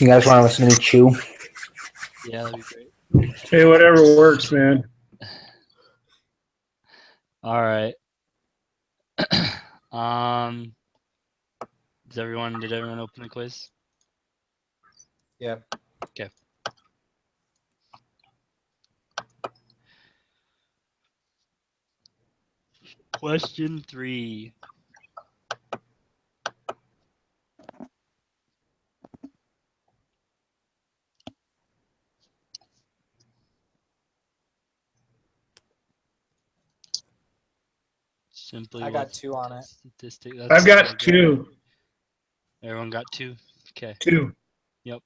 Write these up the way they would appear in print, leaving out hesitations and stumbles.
You guys want to listen to me chew? Yeah, that'd be great. Hey, whatever works, man. All right. Did everyone open the quiz? Yeah. Okay. Question 3. Simply I got what's 2 on it. statistic? I've got okay. 2. Everyone got 2? Okay. 2. Yep.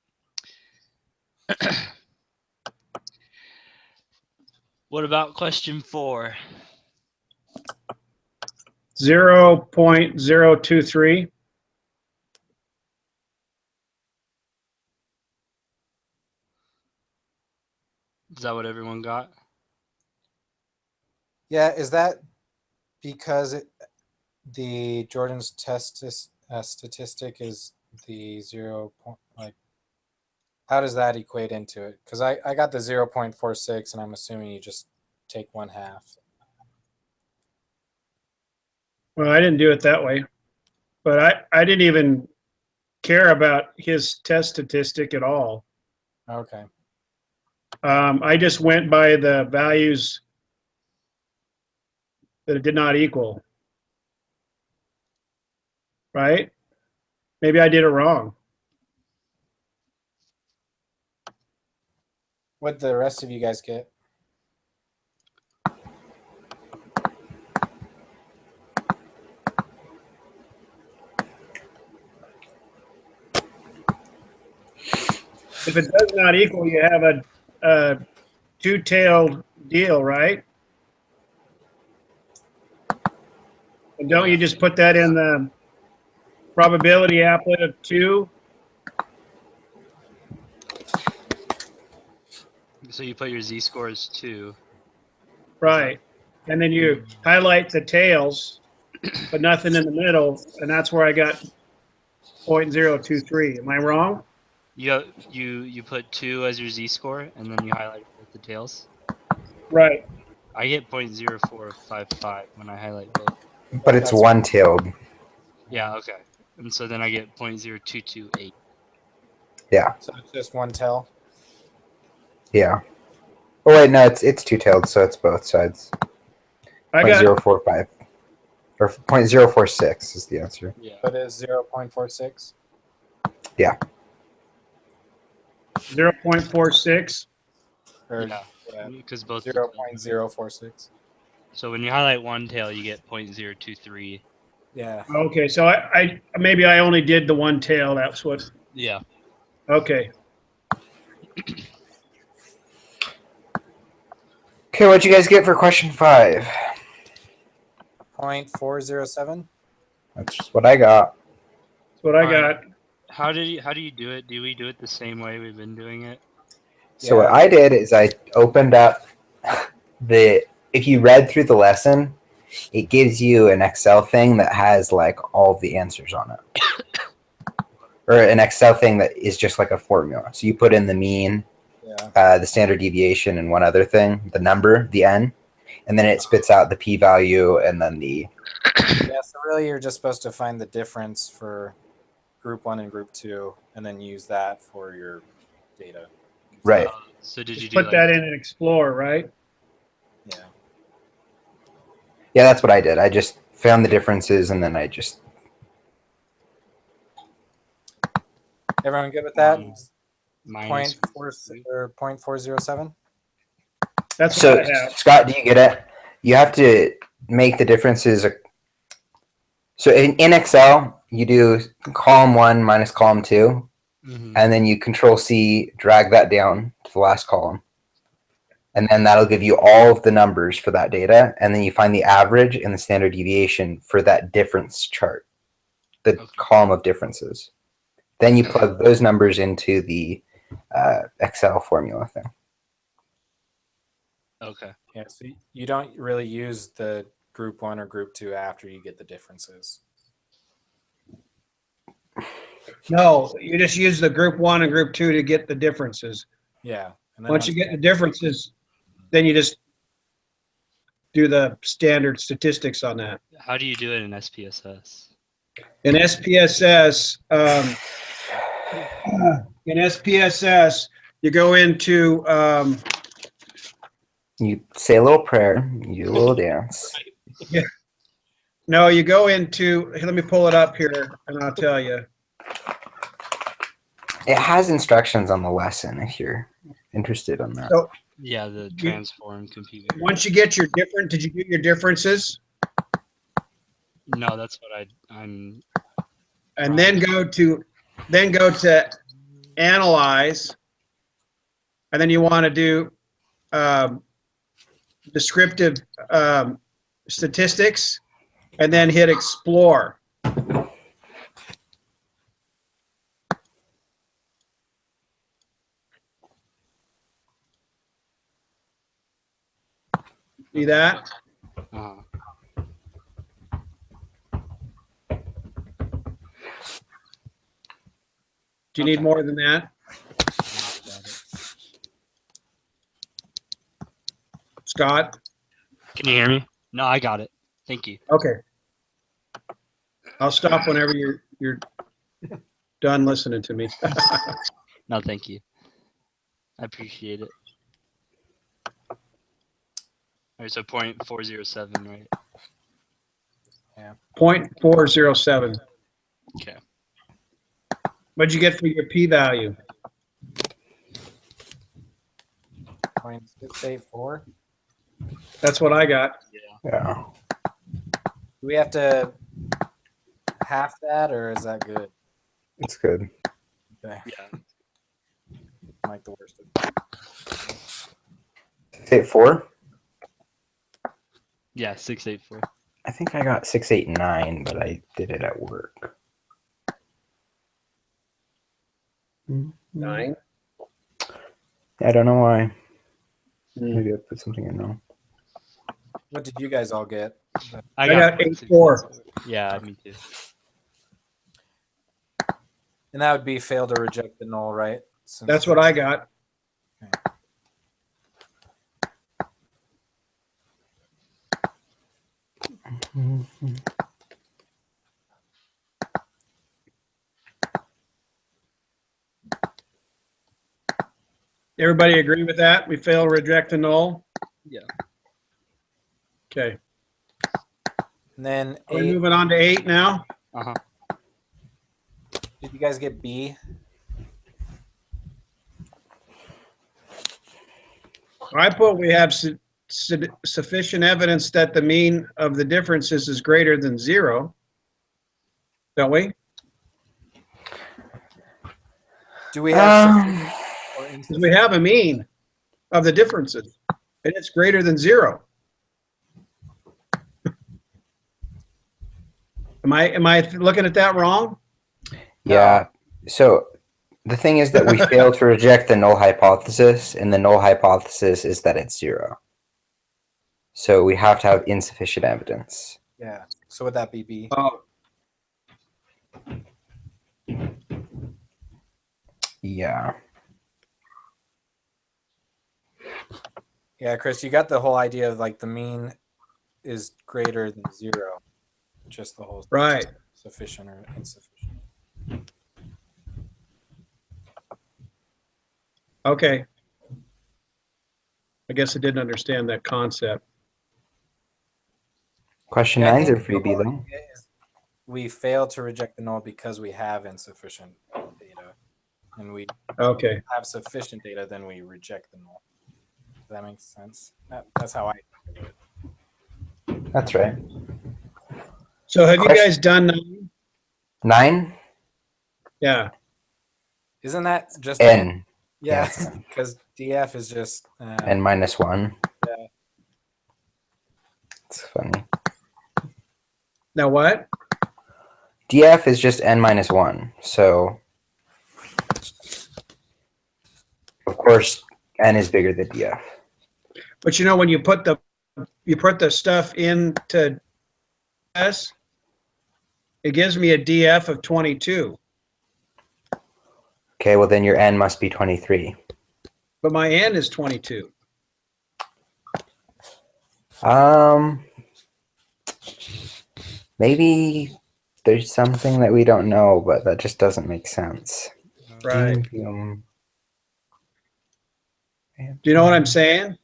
What about question 4? 0.023. Is that what everyone got? Yeah, is that because the Jordan's test statistic is the 0. Like, how does that equate into it? Because I got the 0.46, and I'm assuming you just take 1/2. Well, I didn't do it that way, but I didn't even care about his test statistic at all. Okay. I just went by the values that it did not equal. Right? Maybe I did it wrong. What'd the rest of you guys get? If it does not equal, you have a two-tailed deal, right? And don't you just put that in the probability applet of 2? So you put your z-score as 2. Right. And then you highlight the tails, but nothing in the middle, and that's where I got 0.023. Am I wrong? You put 2 as your z-score, and then you highlight both the tails. Right. I get 0.0455 when I highlight both. But it's one-tailed. Yeah, okay. And so then I get 0.0228. Yeah. So it's just one tail. Yeah. Oh wait, no, it's two-tailed, so it's both sides. I got 0.045 or 0.046 is the answer. Yeah. But it's 0.46. Yeah. 0.46. Or Yeah. yeah, Because both. 0.046. So when you highlight one tail, you get 0.023. Yeah. Okay, so I maybe I only did the one tail. That's what. Yeah. Okay. Okay, what'd you guys get for question 5? 0.407. That's just what I got. That's what I Alright. got. How do you do it? Do we do it the same way we've been doing it? So what I did is I opened up if you read through the lesson, it gives you an Excel thing that has like all the answers on it. Or an Excel thing that is just like a formula. So you put in the mean, the standard deviation, and one other thing, the number, the n, and then it spits out the p-value and then the... Yeah, so really you're just supposed to find the difference for group 1 and group 2 and then use that for your data. Right. So did you put that in and explore, right? Yeah. Yeah, that's what I did. I just found the differences and then I just... Everyone good with that? Minus 0.407? That's so, what I have. Scott, do you get it? You have to make the differences. So in Excel, you do column 1 minus column 2, and then you Control-C, drag that down to the last column. And then that'll give you all of the numbers for that data, and then you find the average and the standard deviation for that difference chart, the column of differences. Then you plug those numbers into the Excel formula thing. Okay. Yeah, so you don't really use the group 1 or group 2 after you get the differences. No, you just use the group 1 and group 2 to get the differences. Yeah. And then Once you get the differences, then you just do the standard statistics on that. How do you do it in SPSS? In SPSS, you go into You say a little prayer, you do a little dance. no, you go into. Let me pull it up here, and I'll tell you. It has instructions on the lesson if you're interested in that. So Yeah, the transform compute. once you get your different, did you do your differences? No, that's what I'm. And then go to analyze, and then you want to do descriptive statistics, and then hit explore. See that? Uh, Do you need more than that? Scott? Can you hear me? No, I got it. Thank you. Okay. I'll stop whenever you're done listening to me. No, thank you. I appreciate it. All right, so 0.407, right? 0.407. Okay. What'd you get for your p-value? 0.684. That's what I got. Yeah. Do we have to half that, or is that good? It's good. Okay. Yeah. Like the worst. 684? Yeah, 684. I think I got 689, but I did it at work. 9. I don't know why. Hmm. Maybe I put something in wrong. What did you guys all get? I got 84. Yeah, me too. And that would be fail to reject the null, right? Since That's what I got. Everybody agree with that? We fail, reject, and null? Yeah. Okay. And then Are we 8. moving on to 8 now? Uh-huh. Did you guys get B? I put we have sufficient evidence that the mean of the differences is greater than 0. Don't we? Do we have sufficient or Because insufficient? we have a mean of the differences, and it's greater than 0. Am I looking at that wrong? Yeah. So the thing is that we fail to reject the null hypothesis, and the null hypothesis is that it's 0. So we have to have insufficient evidence. Yeah. So would that be B? Oh, Yeah. Yeah, Chris, you got the whole idea of like the mean is greater than 0. Just the whole right. sufficient or insufficient. Okay. I guess I didn't understand that concept. Question Yeah, I 9's a think the freebie whole though. idea is we fail to reject the null because we have insufficient data, and we Okay. have sufficient data, then we reject the null. Does that make sense? That's how I think of it. That's right. So have you Question- guys done 9? 9? Isn't that just N. Yeah, Yeah. because DF is just N minus 1. Yeah. It's funny. Now what? DF is just N minus 1. So, of course, N is bigger than DF. But you know, when you put the stuff into S, it gives me a DF of 22. Okay, well then your n must be 23. But my n is 22. Maybe there's something that we don't know, but that just doesn't make sense. Right. Yeah, Do you know what I'm saying?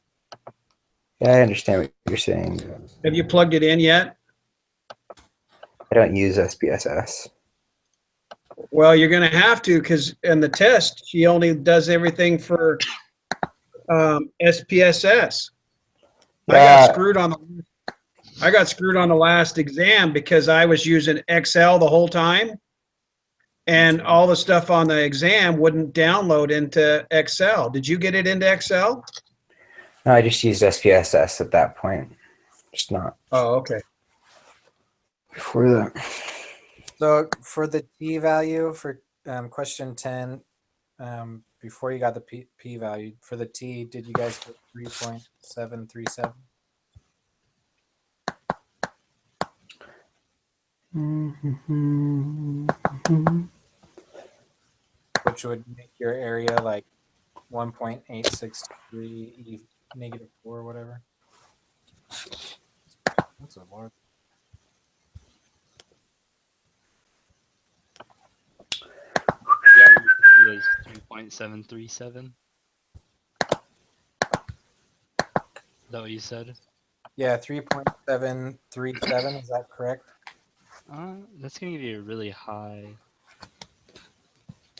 I understand what you're saying. Have you plugged it in yet? I don't use SPSS. Well, you're going to have to, because in the test, she only does everything for SPSS. I got screwed on the last exam because I was using Excel the whole time, and all the stuff on the exam wouldn't download into Excel. Did you get it into Excel? No, I just used SPSS at that point. Just not Oh, okay. before that. So for the t value for question 10, before you got the p value for the t, did you guys get 3.737? Which would make your area like 1.863 negative 4 or whatever. That's a large. Yeah, it was 3.737. Is that what you said? Yeah, 3.737. Is that correct? That's gonna give you a really high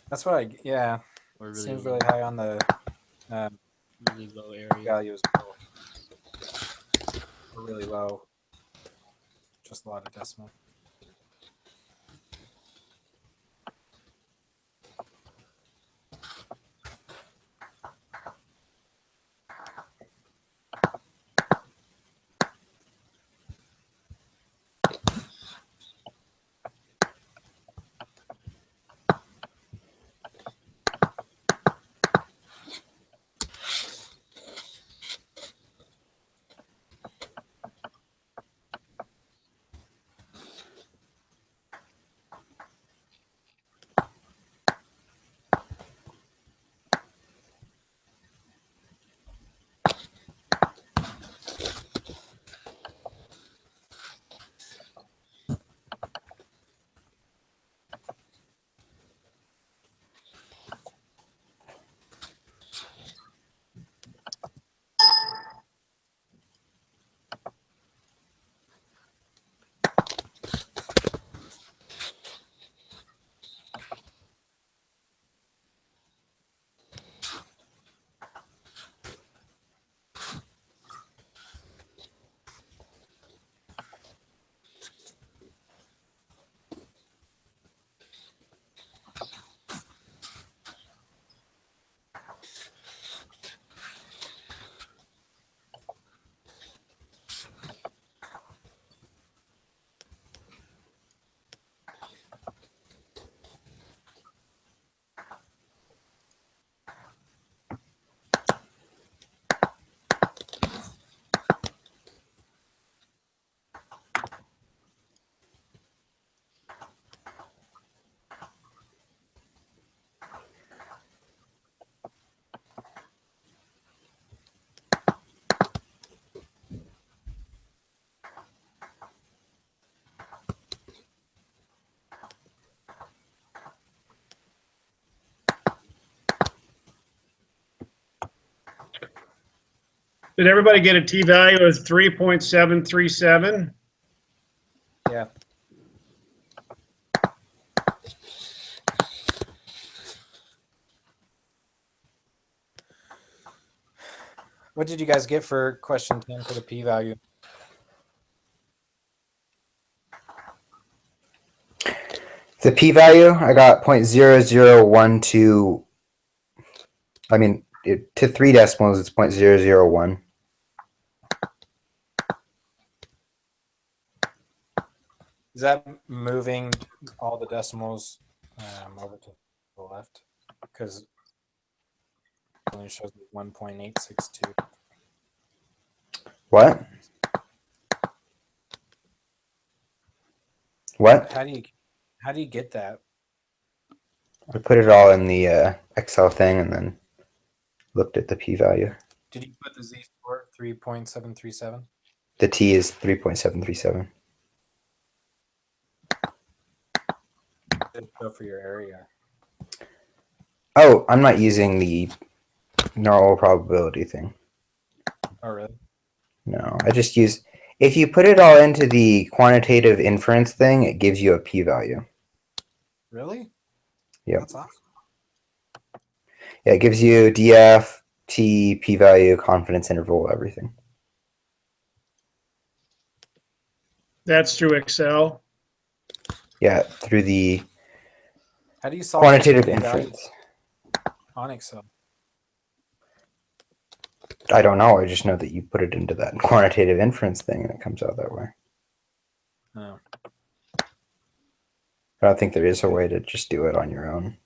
That's what yeah. or really Seems low, really high on the really low area. value as well. Or really low. Just a lot of decimal. Did everybody get a t-value of 3.737? Yeah. What did you guys get for question 10 for the p-value? The p-value, I got 0.0012. I mean, to 3 decimals, it's 0.001. Is that moving all the decimals over to the left? Because it only shows 1.862. What? What? How do you get that? I put it all in the Excel thing and then looked at the p-value. Did you put the z-score 3.737? The t is 3.737. Go for your area. Oh, I'm not using the normal probability thing. Oh, really? No, I just use, if you put it all into the quantitative inference thing, it gives you a p-value. Really? Yep. That's awesome. Yeah, it gives you df, t, p-value, confidence interval, everything. That's through Excel. Yeah, through the How do you solve quantitative the p-value inference. on Excel? I don't know. I just know that you put it into that quantitative inference thing and it comes out that way. No. I don't think there is a way to just do it on your own.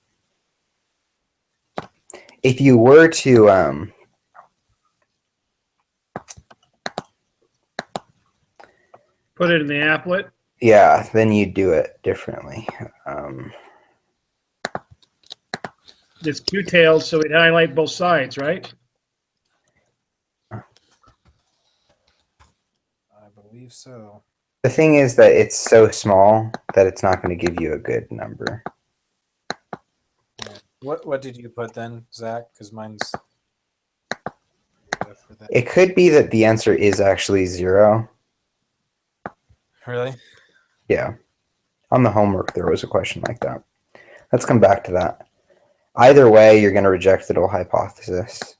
If you were to Put it in the applet. yeah, then you do it differently. It's Q-tailed, so it highlight both sides, right? I believe so. The thing is that it's so small that it's not going to give you a good number. What did you put then, Zach? Because mine's. It could be that the answer is actually 0. Really? Yeah. On the homework, there was a question like that. Let's come back to that. Either way, you're going to reject the null hypothesis.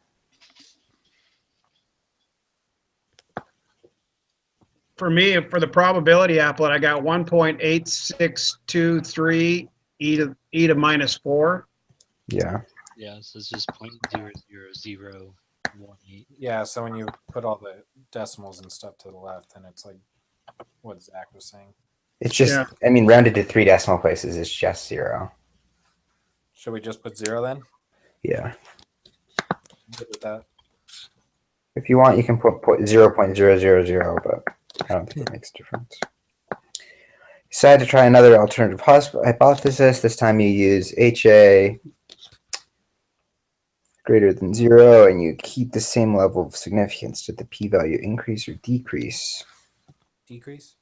For me, for the probability applet, I got 1.8623 e to -4. Yeah. Yeah, so it's just 0.00018. Yeah, so when you put all the decimals and stuff to the left, then it's like what Zach was saying. It's just, Yeah. I mean, rounded to 3 decimal places is just 0. Should we just put 0 then? Yeah. Good with that. If you want, you can put 0.000, but I don't think it makes a difference. Decide to try another alternative hypothesis. This time you use HA greater than 0, and you keep the same level of significance. Did the p-value increase or decrease? Decrease?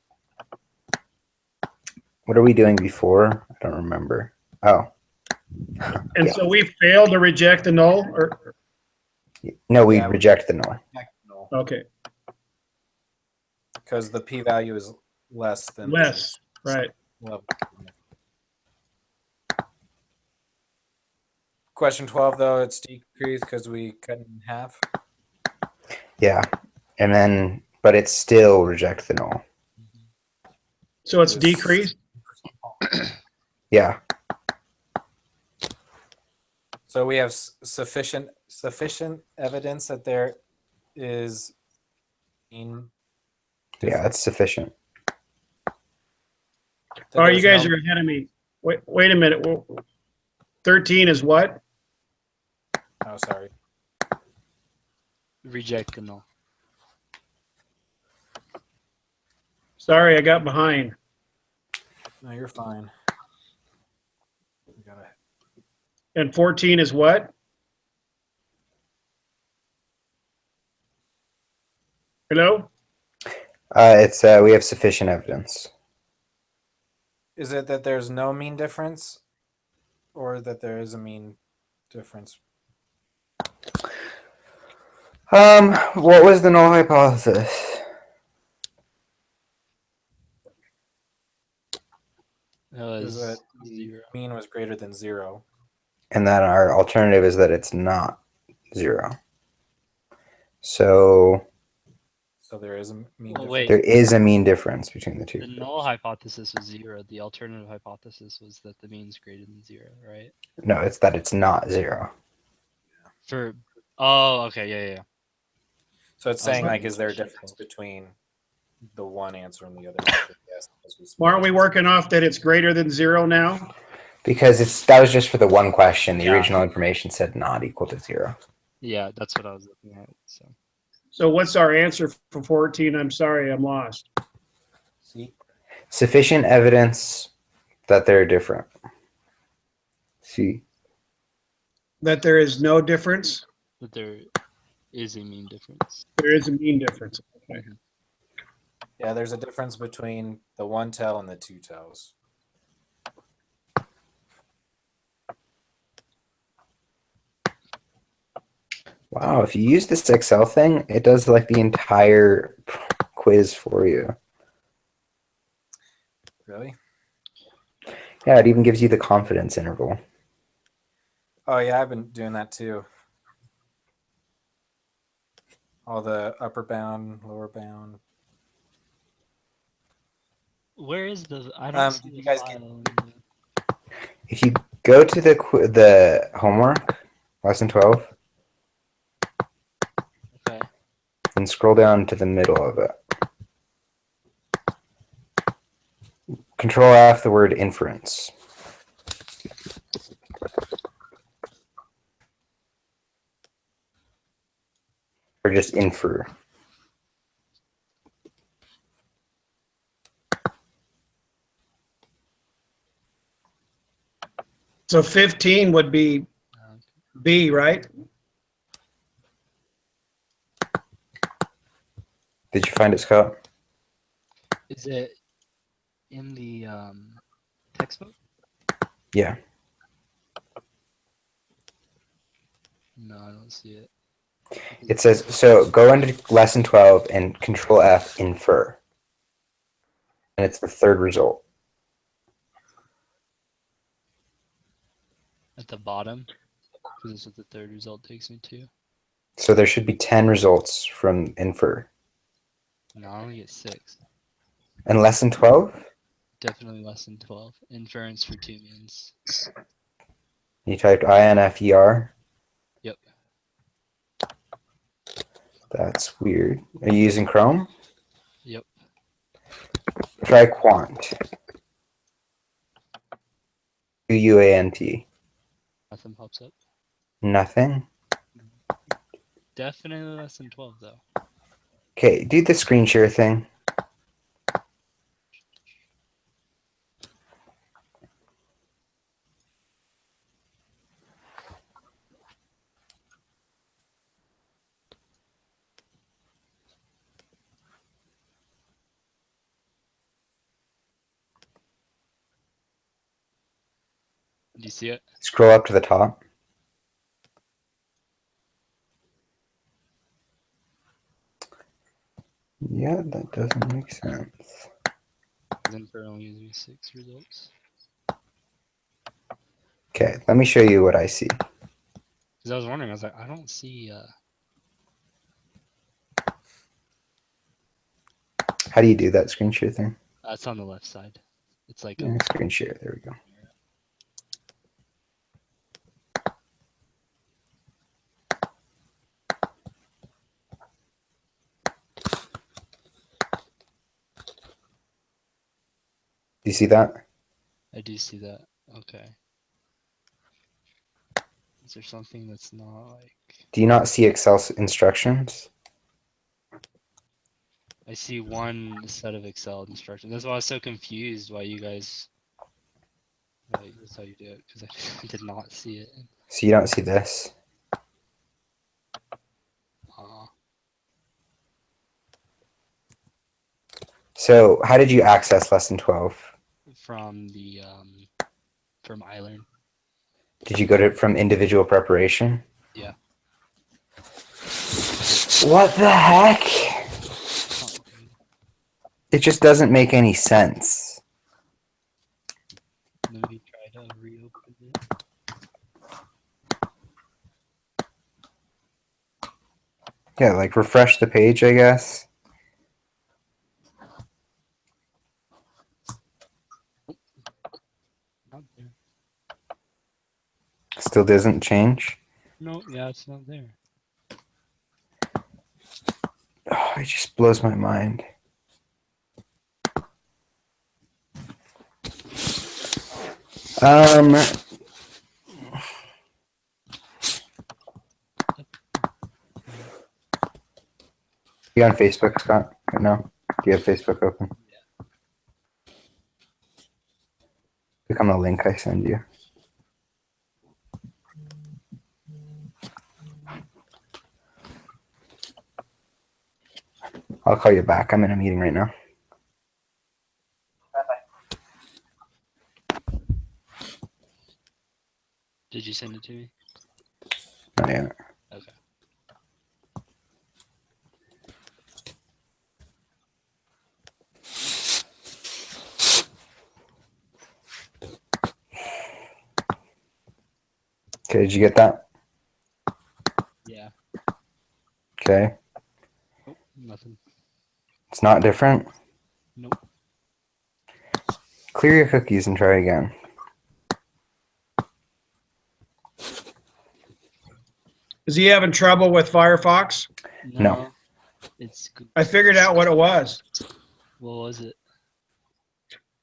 What are we doing before? I don't remember. Oh. And Yeah. so we failed to reject the null, or, No, we Yeah. reject the null. No, okay, because the p-value is less than less, right. the level. Question 12, though, it's decreased because we cut it in half. Yeah. And then, but it's still reject the null. So it's Yes. decreased? Yeah. So we have sufficient evidence that there is mean. Yeah, it's sufficient. Oh, you guys are ahead of me. Wait a minute. 13 is what? Oh, sorry. Reject the null. Sorry, I got behind. No, you're fine. We gotta. And 14 is what? Hello? It's we have sufficient evidence. Is it that there's no mean difference, or that there is a mean difference? What was the null hypothesis? It was Is that the 0. mean was greater than 0? And then our alternative is that it's not 0. So there is a mean Well, difference. wait. there is a mean difference between the two. The null hypothesis was 0. The alternative hypothesis was that the mean's greater than 0, right? No, it's that it's not 0. Okay, yeah. So it's I was saying, like, looking is there a for shit difference calls. between the one answer and the other answer? Yes. because we Well, aren't we working off that it's greater than 0 now? Because that was just for the one question. The Yeah. original information said not equal to 0. Yeah, that's what I was looking at. So So what's our answer for 14? I'm sorry, I'm lost. See? Sufficient evidence that they're different. See. That there is no difference? But there is a mean difference. There is a mean difference. Okay. Yeah, there's a difference between the one tail and the two tails. Wow, if you use this Excel thing, it does like the entire quiz for you. Really? Yeah, it even gives you the confidence interval. Oh yeah, I've been doing that too. All the upper bound, lower bound. Where is the? I don't see did the you guys file. If you go to the homework, lesson 12, Okay. and scroll down to the middle of it. Control F the word inference. Or just infer. So 15 would be B, right? Did you find it, Scott? Is it in the textbook? Yeah. No, I don't see it. It says, so go into lesson 12 and control F infer. And it's the third result. At the bottom, because this is what the third result takes me to. So there should be 10 results from infer. No, I only get 6. And lesson 12? Definitely less than 12. Inference for 2 means. You typed INFER? Yep. That's weird. Are you using Chrome? Yep. Try Quant. QUANT. Nothing pops up. Nothing? Definitely less than 12 though. Okay, do the screen share thing. Do you see it? Scroll up to the top. Yeah, that doesn't make sense. Infer only gives me 6 results. Okay, let me show you what I see. Because I was wondering, I was like, I don't see. How do you do that screen share thing? It's on the left side. It's like Yeah, screen share, there we go. Do you see that? I do see that. Okay. Is there something that's not like? Do you not see Excel instructions? I see one set of Excel instructions. That's why I was so confused why you guys. Like, that's how you do it, because I did not see it. So you don't see this? So how did you access lesson 12? From the from iLearn. Did you go to from individual preparation? Yeah. What the heck? It just doesn't make any sense. Maybe try to reopen it. Yeah, like refresh the page, I guess. Not there. Still doesn't change. No, yeah, it's not there. Oh, it just blows my mind. You on Facebook, Scott? Right now? Do you have Facebook open? Click on the link I send you. I'll call you back. I'm in a meeting right now. Did you send it to me? Not yet. Okay. Okay, did you get that? Yeah. Okay. Nope. Nothing. It's not different. Nope. Clear your cookies and try again. Is he having trouble with Firefox? No. It's good. I figured out what it was. What was it?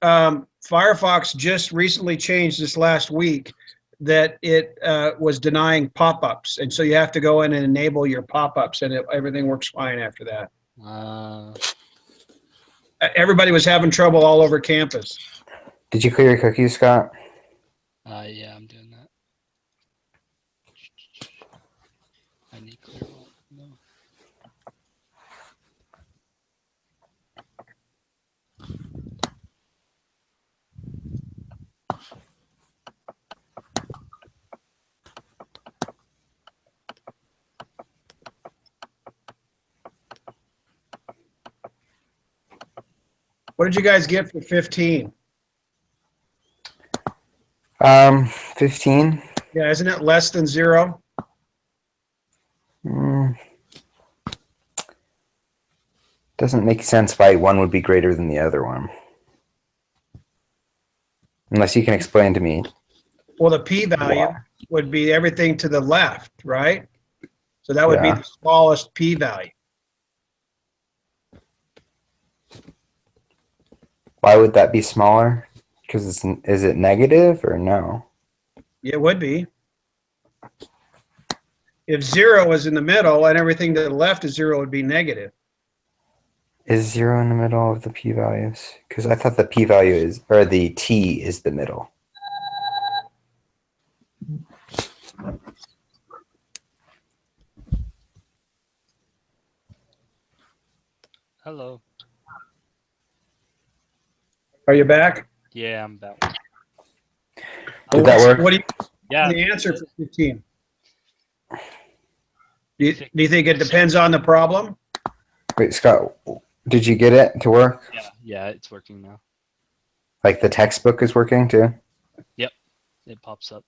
Firefox just recently changed this last week that it was denying pop-ups, and so you have to go in and enable your pop-ups, and everything works fine after that. Everybody was having trouble all over campus. Did you clear your cookies, Scott? Yeah, I'm doing that. I need clear one. No. What did you guys get for 15? 15. Yeah, isn't it less than 0? Doesn't make sense why one would be greater than the other one. Unless you can explain to me. Well, the p-value would be everything to the left, right? So that would be Yeah. the smallest p-value. Why would that be smaller? Because is it negative or no? It would be. If 0 is in the middle and everything to the left is 0, it would be negative. Is 0 in the middle of the p-values? Because I thought the p-value is, or the t is the middle. Hello. Are you back? Yeah, I'm back. Did that work? What do you Yeah. the answer for 15? Do you think it depends on the problem? Wait, Scott, did you get it to work? Yeah, it's working now. Like the textbook is working too? It pops up.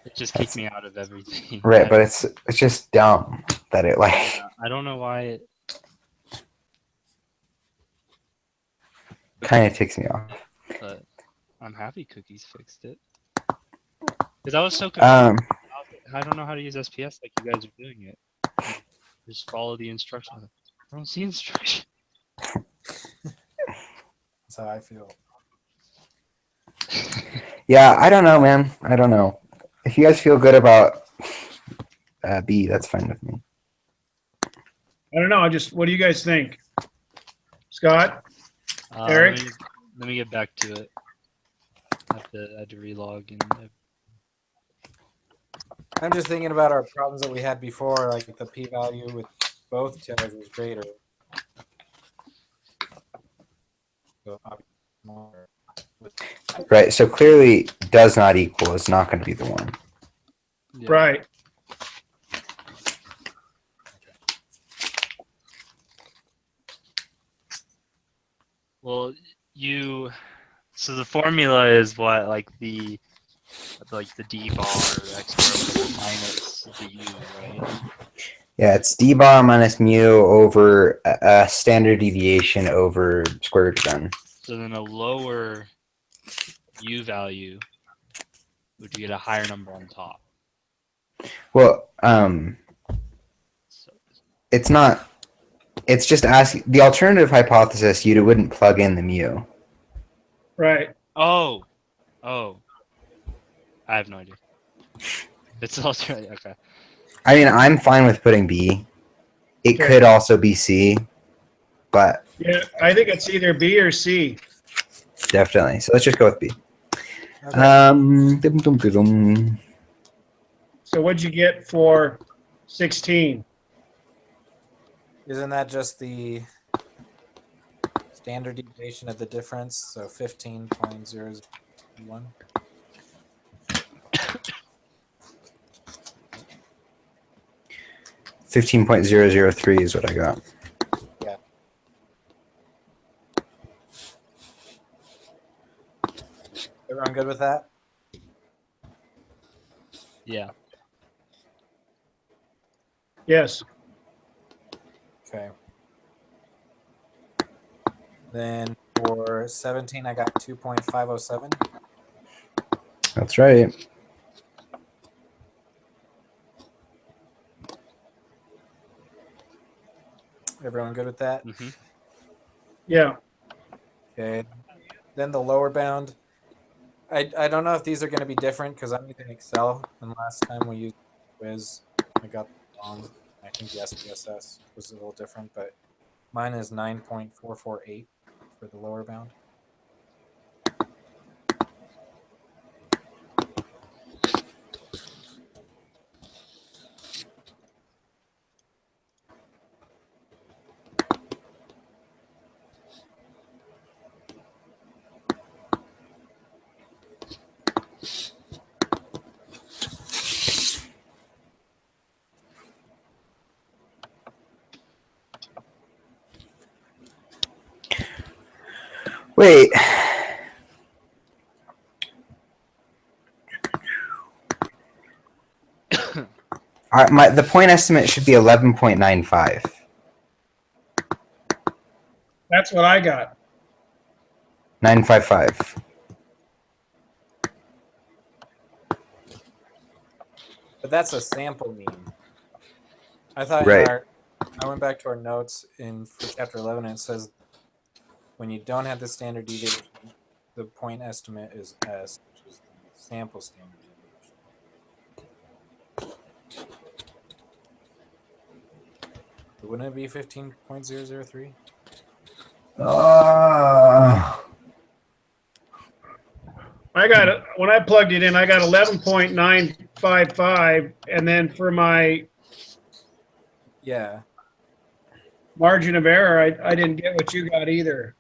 It just kicked me out of everything. Right, but it's just dumb that it like I don't know why it. kind of ticks me off. But I'm happy Cookies fixed it. Because I was so confused. I don't know how to use SPS like you guys are doing it. Just follow the instructions. I don't see instructions. That's how I feel. Yeah, I don't know, man. I don't know. If you guys feel good about B, that's fine with me. I don't know. What do you guys think? Scott? Eric? Let me get back to it. I had to relog and. I'm just thinking about our problems that we had before, like the p-value with both tails was greater. So, Right, so clearly does not equal is not going to be the one. Yeah. Right. Well, so the formula is what, like the d bar x bar minus the u, right? Yeah, it's d bar minus mu over a standard deviation over square root of n. So then a lower u value would get a higher number on top. Well, So, it's not. It's just asking the alternative hypothesis. You wouldn't plug in the mu. Right. oh, I have no idea. It's also okay. I mean, I'm fine with putting B. It Okay. could also be C, but Yeah, I think it's either B or C. definitely. So let's just go with B. okay. Dum. So what'd you get for 16? Isn't that just the standard deviation of the difference? So 15.001. 15.003 is what I got. Yeah. Everyone good with that? Yeah. Yes. Okay. Then for 17, I got 2.507. That's right. Everyone good with that? Mm-hmm. Yeah. Okay. Then the lower bound. I don't know if these are going to be different because I'm using Excel, and last time we used Wiz, I got it wrong. I think the SPSS was a little different, but mine is 9.448 for the lower bound. Wait. The point estimate should be 11.95. That's what I got. 955. But that's a sample mean. I thought Right. I went back to our notes for chapter 11, and it says when you don't have the standard deviation, the point estimate is S, which is the sample standard deviation. Wouldn't it be 15.003? I got it. When I plugged it in, I got 11.955. And then for my Yeah. margin of error, I didn't get what you got either.